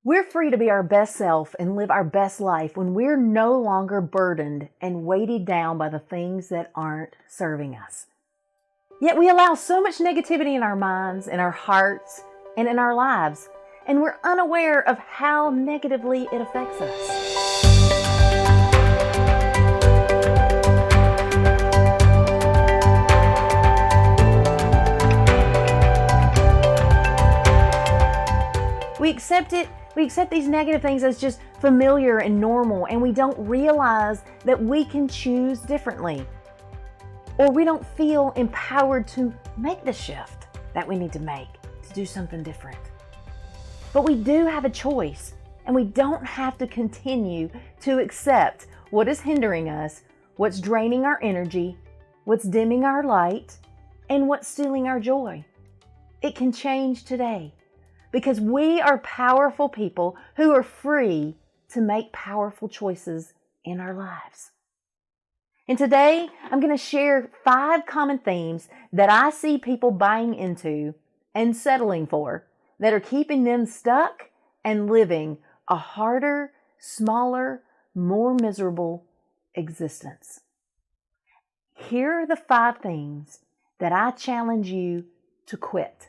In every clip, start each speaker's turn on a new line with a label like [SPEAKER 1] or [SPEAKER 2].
[SPEAKER 1] We're free to be our best self and live our best life when we're no longer burdened and weighted down by the things that aren't serving us. Yet we allow so much negativity in our minds, in our hearts, and in our lives, and we're unaware of how negatively it affects us. We accept these negative things as just familiar and normal, and we don't realize that we can choose differently. Or we don't feel empowered to make the shift that we need to make to do something different. But we do have a choice, and we don't have to continue to accept what is hindering us, what's draining our energy, what's dimming our light, and what's stealing our joy. It can change today. Because we are powerful people who are free to make powerful choices in our lives. And today, I'm going to share 5 common themes that I see people buying into and settling for that are keeping them stuck and living a harder, smaller, more miserable existence. Here are the 5 things that I challenge you to quit.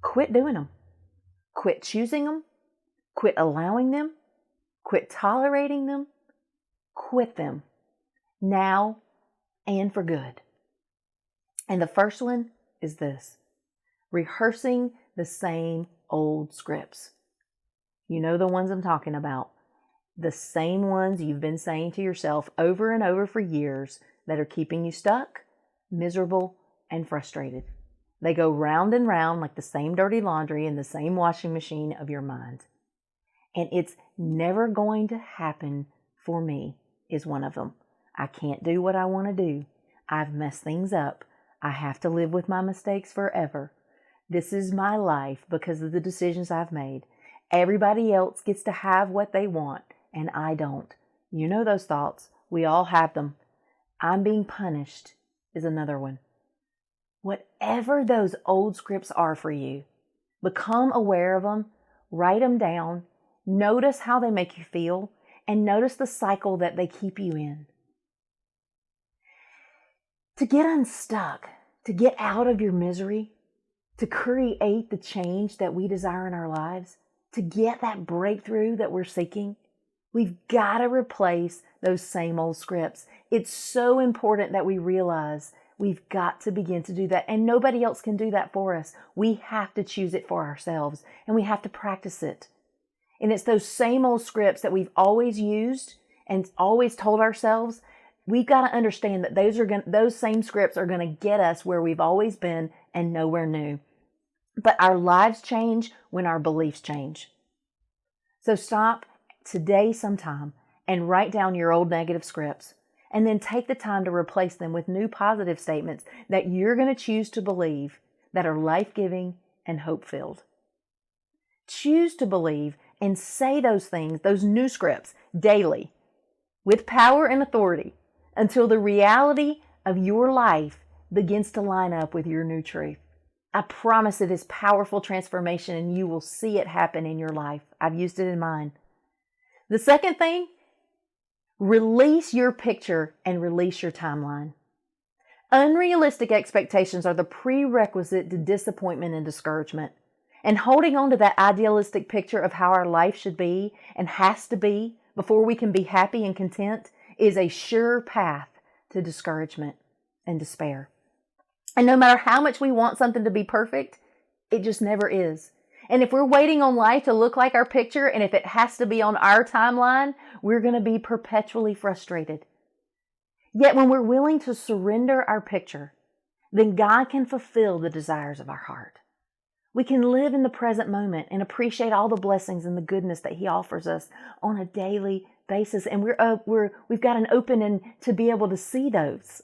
[SPEAKER 1] Quit doing them. Quit choosing them. Quit allowing them. Quit tolerating them. Quit them. Now and for good. And the first one is this: rehearsing the same old scripts. You know the ones I'm talking about. The same ones you've been saying to yourself over and over for years that are keeping you stuck, miserable, and frustrated. They go round and round like the same dirty laundry in the same washing machine of your mind. And it's never going to happen for me is one of them. I can't do what I want to do. I've messed things up. I have to live with my mistakes forever. This is my life because of the decisions I've made. Everybody else gets to have what they want, and I don't. You know those thoughts. We all have them. I'm being punished is another one. Whatever those old scripts are for you, become aware of them, write them down, notice how they make you feel, and notice the cycle that they keep you in. To get unstuck, to get out of your misery, to create the change that we desire in our lives, to get that breakthrough that we're seeking, we've got to replace those same old scripts. It's so important that we realize we've got to begin to do that, and nobody else can do that for us. We have to choose it for ourselves, and we have to practice it. And it's those same old scripts that we've always used and always told ourselves. We've got to understand that those same scripts are going to get us where we've always been and nowhere new. But our lives change when our beliefs change. So stop today sometime and write down your old negative scripts. And then take the time to replace them with new positive statements that you're going to choose to believe that are life-giving and hope-filled. Choose to believe and say those things, those new scripts, daily, with power and authority, until the reality of your life begins to line up with your new truth. I promise it is powerful transformation, and you will see it happen in your life. I've used it in mine. The second thing, release your picture and release your timeline. Unrealistic expectations are the prerequisite to disappointment and discouragement. And holding on to that idealistic picture of how our life should be and has to be before we can be happy and content is a sure path to discouragement and despair. And no matter how much we want something to be perfect, it just never is. And if we're waiting on life to look like our picture, and if it has to be on our timeline, we're going to be perpetually frustrated. Yet when we're willing to surrender our picture, then God can fulfill the desires of our heart. We can live in the present moment and appreciate all the blessings and the goodness that He offers us on a daily basis. And we've got an opening to be able to see those.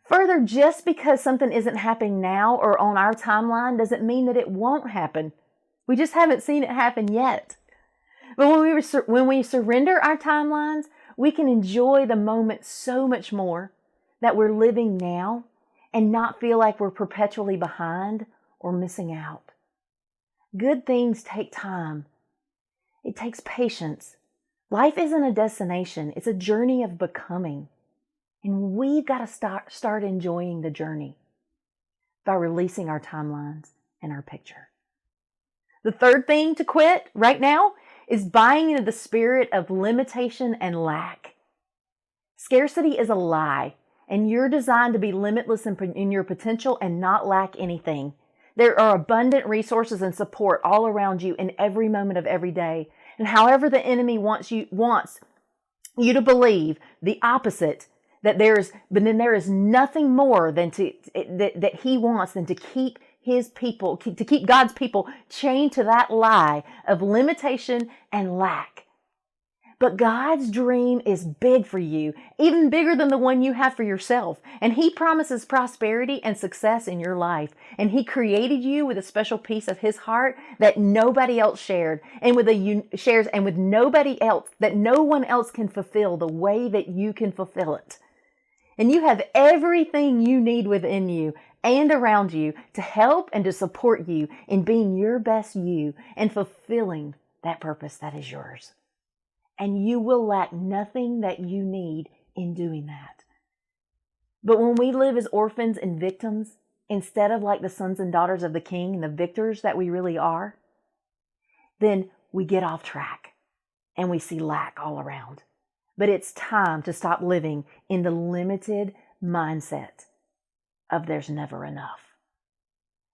[SPEAKER 1] Further, just because something isn't happening now or on our timeline doesn't mean that it won't happen. We just haven't seen it happen yet. But when we surrender our timelines, we can enjoy the moment so much more that we're living now and not feel like we're perpetually behind or missing out. Good things take time. It takes patience. Life isn't a destination. It's a journey of becoming. And we've got to start enjoying the journey by releasing our timelines and our picture. The third thing to quit right now is buying into the spirit of limitation and lack. Scarcity is a lie, and you're designed to be limitless in your potential and not lack anything. There are abundant resources and support all around you in every moment of every day. And however the enemy wants you to believe the opposite, but then there is nothing more than that he wants than to keep his people, to keep God's people chained to that lie of limitation and lack. But God's dream is big for you, even bigger than the one you have for yourself. And He promises prosperity and success in your life. And He created you with a special piece of His heart that nobody else shared, and with nobody else, that no one else can fulfill the way that you can fulfill it. And you have everything you need within you and around you to help and to support you in being your best you and fulfilling that purpose that is yours. And you will lack nothing that you need in doing that. But when we live as orphans and victims, instead of like the sons and daughters of the King and the victors that we really are, then we get off track and we see lack all around. But it's time to stop living in the limited mindset of there's never enough,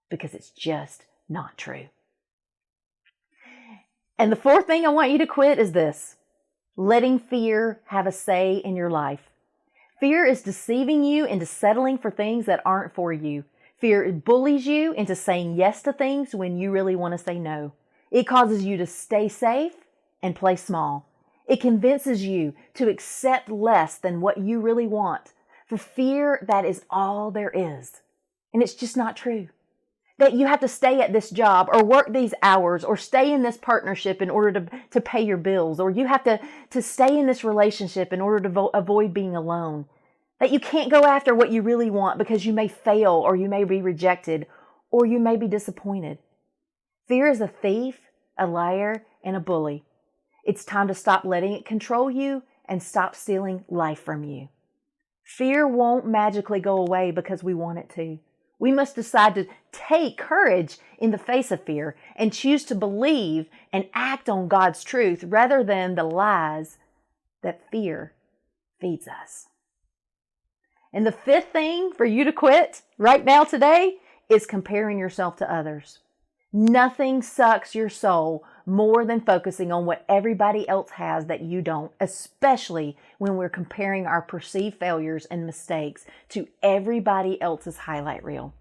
[SPEAKER 1] because it's just not true. And the fourth thing I want you to quit is this: letting fear have a say in your life. Fear is deceiving you into settling for things that aren't for you. Fear bullies you into saying yes to things when you really want to say no. It causes you to stay safe and play small. It convinces you to accept less than what you really want. For fear, that is all there is. And it's just not true. That you have to stay at this job or work these hours or stay in this partnership in order to pay your bills, or you have to stay in this relationship in order to avoid being alone. That you can't go after what you really want because you may fail, or you may be rejected, or you may be disappointed. Fear is a thief, a liar, and a bully. It's time to stop letting it control you and stop stealing life from you. Fear won't magically go away because we want it to. We must decide to take courage in the face of fear and choose to believe and act on God's truth rather than the lies that fear feeds us. And the fifth thing for you to quit right now today is comparing yourself to others. Nothing sucks your soul more than focusing on what everybody else has that you don't, especially when we're comparing our perceived failures and mistakes to everybody else's highlight reel.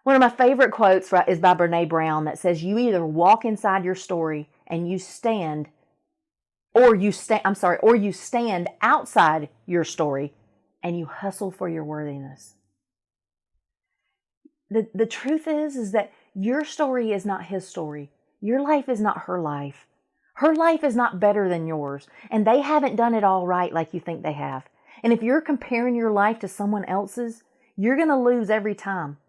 [SPEAKER 1] One of my favorite quotes is by Brené Brown that says, "You either walk inside your story and you stand, or you stand outside your story and you hustle for your worthiness." The truth is that your story is not his story. Your life is not her life. Her life is not better than yours. And they haven't done it all right like you think they have. And if you're comparing your life to someone else's, you're going to lose every time.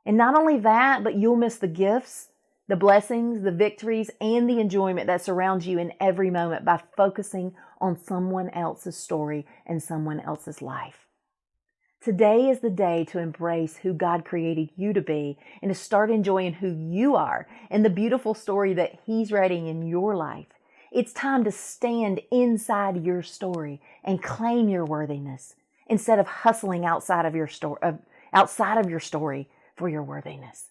[SPEAKER 1] And not only that, but you'll miss the gifts, the blessings, the victories, and the enjoyment that surrounds you in every moment by focusing on someone else's story and someone else's life. Today is the day to embrace who God created you to be and to start enjoying who you are and the beautiful story that He's writing in your life. It's time to stand inside your story and claim your worthiness instead of hustling outside of your story for your worthiness.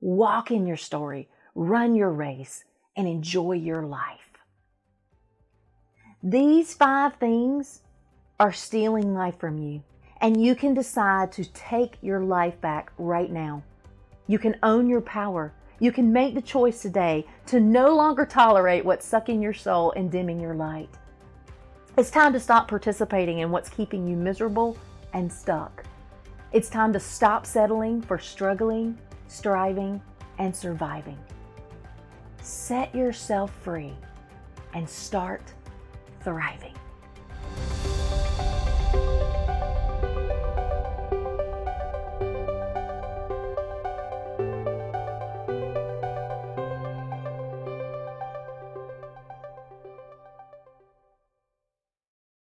[SPEAKER 1] Walk in your story, run your race, and enjoy your life. These 5 things are stealing life from you. And you can decide to take your life back right now. You can own your power. You can make the choice today to no longer tolerate what's sucking your soul and dimming your light. It's time to stop participating in what's keeping you miserable and stuck. It's time to stop settling for struggling, striving, and surviving. Set yourself free and start thriving.